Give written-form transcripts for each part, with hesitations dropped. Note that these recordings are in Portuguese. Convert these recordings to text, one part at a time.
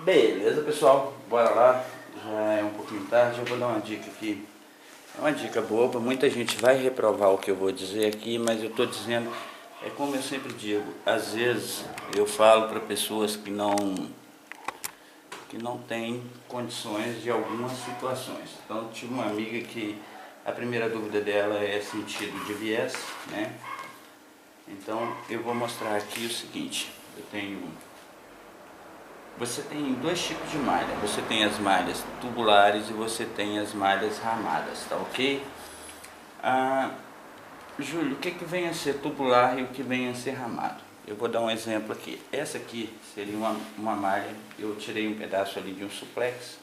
Beleza, pessoal, bora lá. Já é um pouquinho tarde, eu vou dar uma dica aqui. É uma dica boba, muita gente vai reprovar o que eu vou dizer aqui, mas eu estou dizendo, é como eu sempre digo, às vezes eu falo para pessoas que não têm condições de algumas situações. Então, tive uma amiga que a primeira dúvida dela é sentido de viés, né? Então, eu vou mostrar aqui o seguinte, você tem dois tipos de malha, você tem as malhas tubulares e você tem as malhas ramadas, tá ok? Júlio, o que vem a ser tubular e o que vem a ser ramado? Eu vou dar um exemplo aqui. Essa aqui seria uma malha, eu tirei um pedaço ali de um suplex,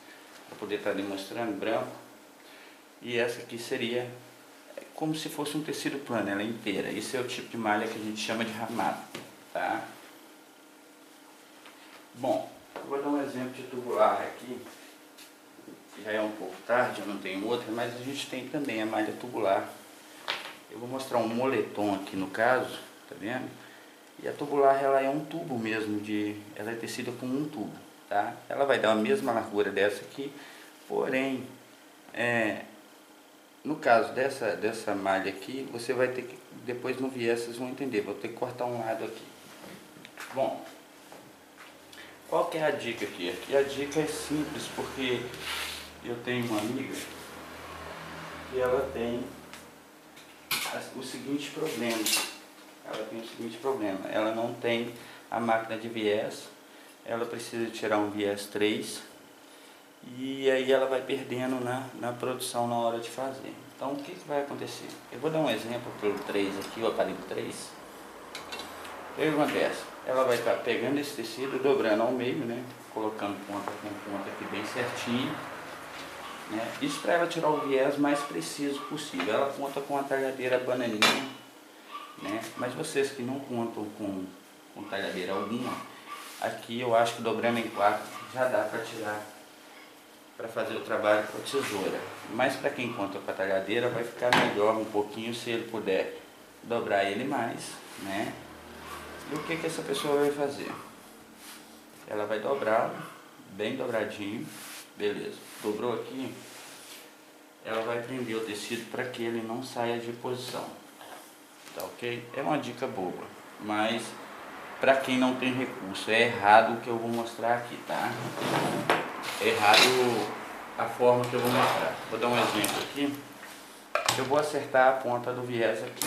para poder estar demonstrando, branco. E essa aqui seria como se fosse um tecido plano, ela é inteira. Esse é o tipo de malha que a gente chama de ramado, tá? Bom, eu vou dar um exemplo de tubular aqui. Já é um pouco tarde, eu não tenho outra, mas a gente tem também a malha tubular. Eu vou mostrar um moletom aqui no caso, tá vendo? E a tubular, ela é um tubo mesmo, ela é tecida com um tubo, tá? Ela vai dar a mesma largura dessa aqui, porém, no caso dessa malha aqui, você vai ter que, depois no viés vocês vão entender, vou ter que cortar um lado aqui. Bom, qual que é a dica aqui? Aqui a dica é simples, porque eu tenho uma amiga que ela tem o seguinte problema. Ela não tem a máquina de viés, ela precisa tirar um viés 3 e aí ela vai perdendo na produção na hora de fazer. Então o que vai acontecer? Eu vou dar um exemplo pelo 3 aqui, o aparelho 3. O que acontece? Ela vai estar pegando esse tecido, dobrando ao meio, né? Colocando ponta com ponta aqui bem certinho, né? Isso para ela tirar o viés mais preciso possível. Ela conta com a talhadeira bananinha, né? Mas vocês que não contam com talhadeira alguma, aqui eu acho que dobrando em 4 já dá para tirar, para fazer o trabalho com a tesoura. Mas para quem conta com a talhadeira vai ficar melhor um pouquinho se ele puder dobrar ele mais, né? E o que essa pessoa vai fazer? Ela vai dobrá-lo bem dobradinho, beleza, dobrou aqui, ela vai prender o tecido para que ele não saia de posição, tá ok? É uma dica boba, mas para quem não tem recurso, é errado o que eu vou mostrar aqui, tá? É errado a forma que eu vou mostrar. Vou dar um exemplo aqui. Eu vou acertar a ponta do viés aqui.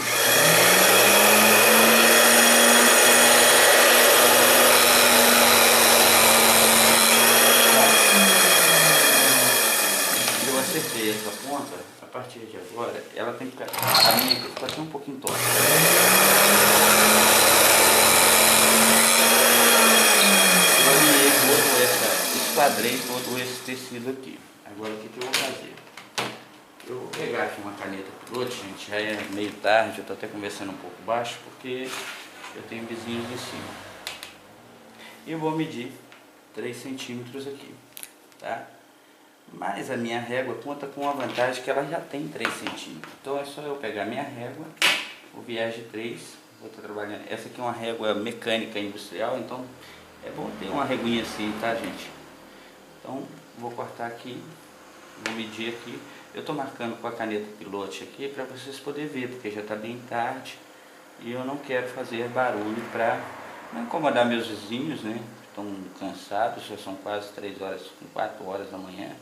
Eu acertei essa ponta, a partir de agora, ela tem que ficar, a minha ficou até um pouquinho torta. Esquadrei todo esse tecido aqui. Agora o que eu vou fazer? Eu vou pegar aqui uma caneta pilote, gente, já é meio tarde, eu estou até conversando um pouco baixo, porque eu tenho vizinhos de cima. E eu vou medir 3 centímetros aqui, tá? Mas a minha régua conta com a vantagem que ela já tem 3 centímetros. Então é só eu pegar a minha régua, o viés de 3, vou estar trabalhando. Essa aqui é uma régua mecânica industrial, então é bom ter uma reguinha assim, tá, gente? Então, vou cortar aqui, vou medir aqui. Eu estou marcando com a caneta pilote aqui para vocês poderem ver, porque já está bem tarde e eu não quero fazer barulho para não incomodar meus vizinhos, né? Estão cansados, já são quase 4 horas da manhã.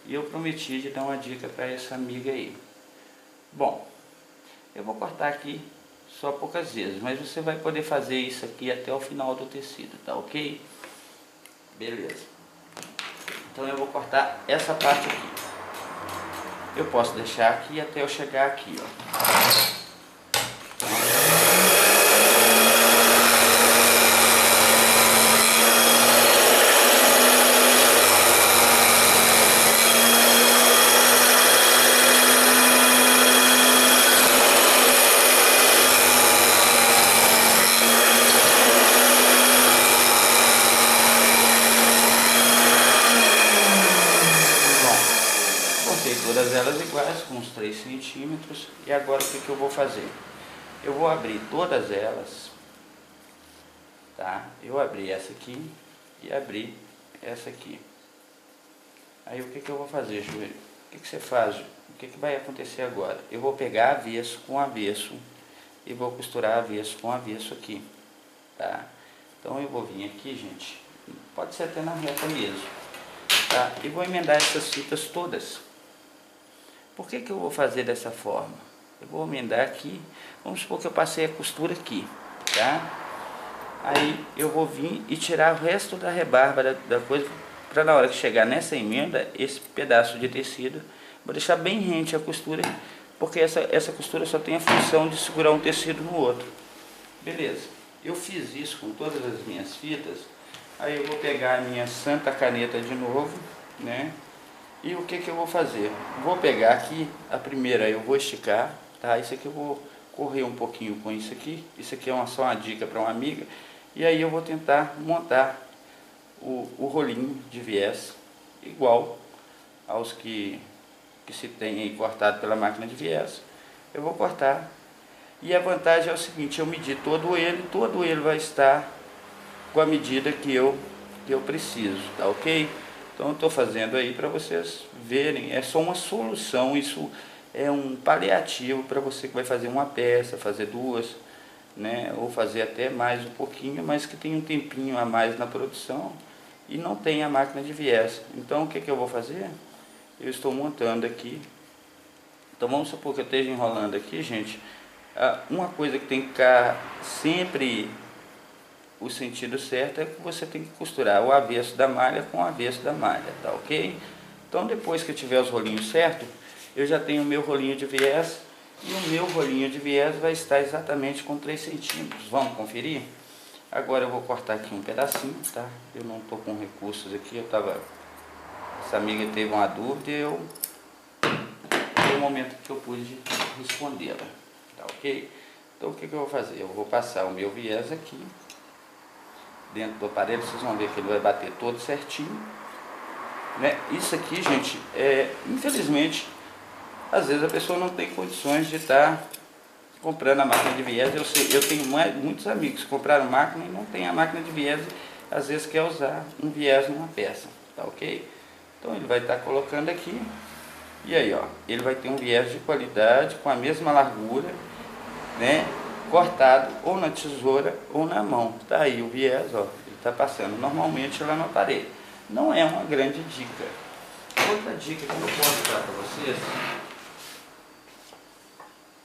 E eu prometi de dar uma dica para essa amiga aí. Bom, eu vou cortar aqui só poucas vezes, mas você vai poder fazer isso aqui até o final do tecido, tá ok? Beleza. Então eu vou cortar essa parte aqui. Eu posso deixar aqui até eu chegar aqui, ó. Todas elas iguais, com uns 3 centímetros. E agora o que eu vou fazer? Eu vou abrir todas elas, tá? Eu abri essa aqui e abri essa aqui. Aí o que eu vou fazer, Júlio? O que você faz? O que vai acontecer agora? Eu vou pegar avesso com avesso e vou costurar avesso com avesso aqui, tá? Então eu vou vir aqui, gente, pode ser até na reta mesmo, tá? E vou emendar essas fitas todas. Por que eu vou fazer dessa forma? Eu vou emendar aqui, vamos supor que eu passei a costura aqui, tá? Aí eu vou vir e tirar o resto da rebarba da coisa, para na hora que chegar nessa emenda, esse pedaço de tecido, vou deixar bem rente a costura, porque essa costura só tem a função de segurar um tecido no outro. Beleza, eu fiz isso com todas as minhas fitas, aí eu vou pegar a minha santa caneta de novo, né? E o que eu vou fazer? Vou pegar aqui, a primeira eu vou esticar, tá? Isso aqui eu vou correr um pouquinho com isso aqui é só uma dica para uma amiga, e aí eu vou tentar montar o rolinho de viés, igual aos que se tem aí cortado pela máquina de viés. Eu vou cortar, e a vantagem é o seguinte, eu medi todo ele vai estar com a medida que eu preciso, tá ok? Então eu estou fazendo aí para vocês verem, é só uma solução, isso é um paliativo para você que vai fazer uma peça, fazer duas, né, ou fazer até mais um pouquinho, mas que tem um tempinho a mais na produção e não tem a máquina de viés. Então o que eu vou fazer? Eu estou montando aqui, então vamos supor que eu esteja enrolando aqui, gente, uma coisa que tem que ficar sempre o sentido certo é que você tem que costurar o avesso da malha com o avesso da malha, tá ok? Então depois que eu tiver os rolinhos certos, eu já tenho o meu rolinho de viés, e o meu rolinho de viés vai estar exatamente com 3 centímetros. Vamos conferir? Agora eu vou cortar aqui um pedacinho, tá? Eu não estou com recursos aqui, essa amiga teve uma dúvida e foi o momento que eu pude respondê-la, tá ok? Então o que eu vou fazer? Eu vou passar o meu viés aqui dentro do aparelho, vocês vão ver que ele vai bater todo certinho, né? Isso aqui, gente, infelizmente, às vezes a pessoa não tem condições de estar comprando a máquina de viés. Eu tenho muitos amigos que compraram máquina e não tem a máquina de viés, às vezes quer usar um viés numa peça, tá ok? Então ele vai estar colocando aqui, e aí ó, ele vai ter um viés de qualidade, com a mesma largura, né? Cortado ou na tesoura ou na mão. Tá aí o viés, ó, ele está passando normalmente lá no aparelho. Não é uma grande dica. Outra dica que eu posso dar para vocês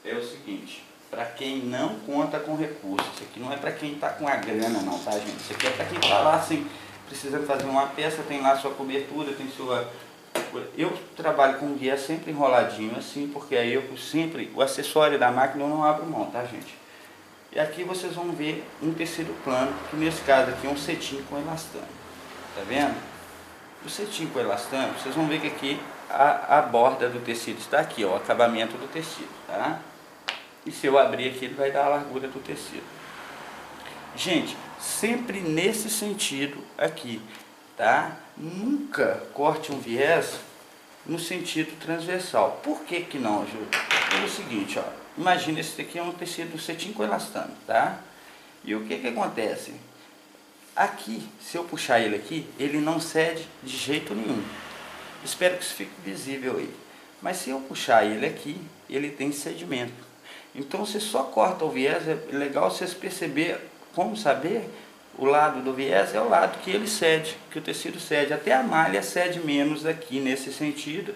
é o seguinte, para quem não conta com recursos, isso aqui não é para quem está com a grana não, tá gente? Isso aqui é para quem está lá assim, precisando fazer uma peça, tem lá sua cobertura, tem sua... Eu trabalho com viés sempre enroladinho assim, porque aí eu sempre, o acessório da máquina eu não abro mão, tá gente? E aqui vocês vão ver um tecido plano, que nesse caso aqui é um cetim com elastano. Tá vendo? O cetim com elastano, vocês vão ver que aqui a borda do tecido está aqui, ó, o acabamento do tecido, tá? E se eu abrir aqui, ele vai dar a largura do tecido. Gente, sempre nesse sentido aqui, tá? Nunca corte um viés no sentido transversal. Por que que não, Júlio? Pelo seguinte, ó. Imagina, esse aqui é um tecido cetim com elastano, tá? E o que que acontece? Aqui, se eu puxar ele aqui, ele não cede de jeito nenhum. Espero que isso fique visível aí. Mas se eu puxar ele aqui, ele tem cedimento. Então você só corta o viés, é legal vocês perceber, como saber, o lado do viés é o lado que ele cede, que o tecido cede. Até a malha cede menos aqui nesse sentido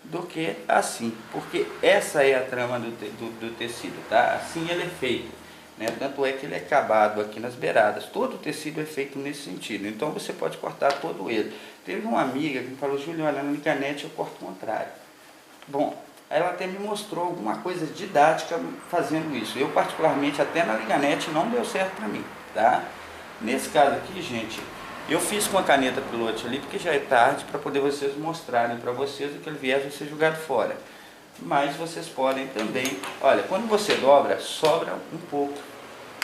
do que assim, porque essa é a trama do tecido, tá? Assim ele é feito, né? Tanto é que ele é acabado aqui nas beiradas, todo o tecido é feito nesse sentido, então você pode cortar todo ele. Teve uma amiga que me falou, Júlio, olha, na internet eu corto o contrário. Bom, ela até me mostrou alguma coisa didática fazendo isso. Eu particularmente, até na Liganete não deu certo para mim, tá? Nesse caso aqui, gente, eu fiz com a caneta pilote ali, porque já é tarde, para poder vocês mostrarem para vocês, aquele viés vai ser jogado fora. Mas vocês podem também, olha, quando você dobra, sobra um pouco,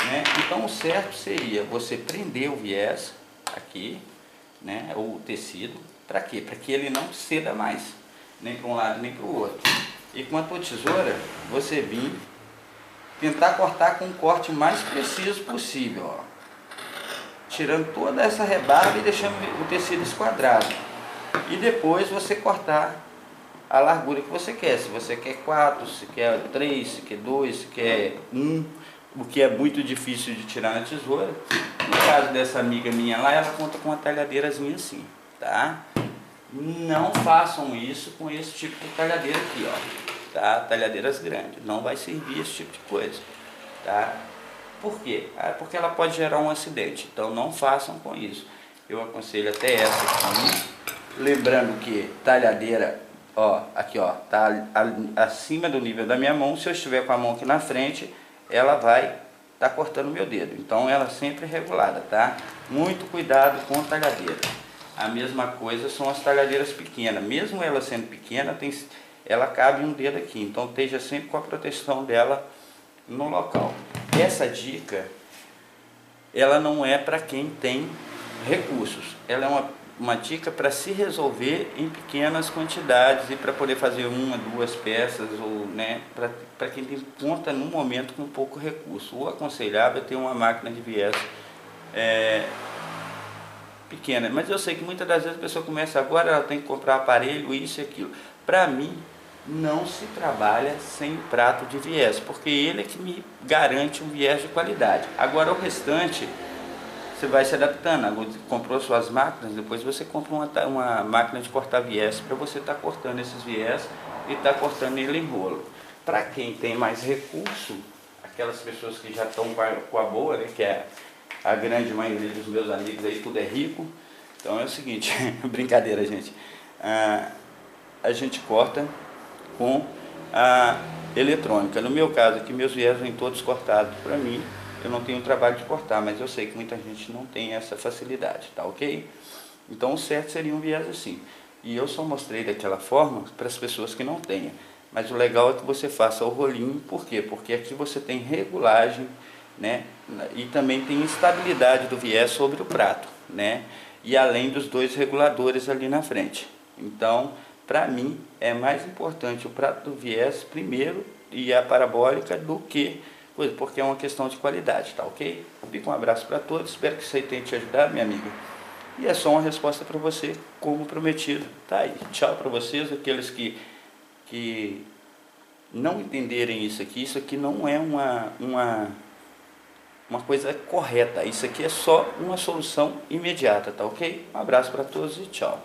né? Então o certo seria você prender o viés aqui, né? Ou o tecido, para quê? Para que ele não ceda mais, nem para um lado nem para o outro. E com a tua tesoura, você vir tentar cortar com o corte mais preciso possível, ó. tirando toda essa rebarba e deixando o tecido esquadrado. E depois você cortar a largura que você quer. Se você quer 4, se quer 3, se quer 2, se quer 1, o que é muito difícil de tirar na tesoura. No caso dessa amiga minha lá, ela conta com uma talhadeirazinha assim, tá? Não façam isso com esse tipo de talhadeira aqui, ó, tá? Talhadeiras grandes, não vai servir esse tipo de coisa, tá? Por quê? Porque ela pode gerar um acidente, então não façam com isso. Eu aconselho até essa aqui, lembrando que talhadeira, ó, aqui ó, tá acima do nível da minha mão. Se eu estiver com a mão aqui na frente, ela vai tá cortando o meu dedo, então ela sempre é regulada, tá? Muito cuidado com a talhadeira. A mesma coisa são as talhadeiras pequenas, mesmo ela sendo pequena, ela cabe um dedo aqui, então esteja sempre com a proteção dela no local. Essa dica, ela não é para quem tem recursos, ela é uma dica para se resolver em pequenas quantidades e para poder fazer 1, 2 peças, ou né, para quem tem conta no momento com pouco recurso. O aconselhável é ter uma máquina de viés pequena, mas eu sei que muitas das vezes a pessoa começa agora, ela tem que comprar aparelho, isso e aquilo. Para mim, não se trabalha sem prato de viés, porque ele é que me garante um viés de qualidade. Agora o restante você vai se adaptando. Agora, comprou suas máquinas, depois você compra uma máquina de cortar viés para você estar cortando esses viés e estar cortando ele em rolo. Para quem tem mais recurso, aquelas pessoas que já estão com a boa, né, que é a grande maioria dos meus amigos aí, tudo é rico. Então é o seguinte, brincadeira, gente. A gente corta com a eletrônica. No meu caso aqui, meus viés vêm todos cortados para mim. Eu não tenho trabalho de cortar, mas eu sei que muita gente não tem essa facilidade, tá ok? Então o certo seria um viés assim. E eu só mostrei daquela forma para as pessoas que não tenham. Mas o legal é que você faça o rolinho, por quê? Porque aqui você tem regulagem, né? E também tem estabilidade do viés sobre o prato, né? E além dos 2 reguladores ali na frente. Então, para mim, é mais importante o prato do viés primeiro e a parabólica do que... porque é uma questão de qualidade, tá ok? Fica um abraço para todos, espero que isso aí tenha te ajudado, minha amiga. E é só uma resposta para você, como prometido. Tá aí, tchau para vocês, aqueles que não entenderem isso aqui não é uma coisa correta, isso aqui é só uma solução imediata, tá ok? Um abraço para todos e tchau.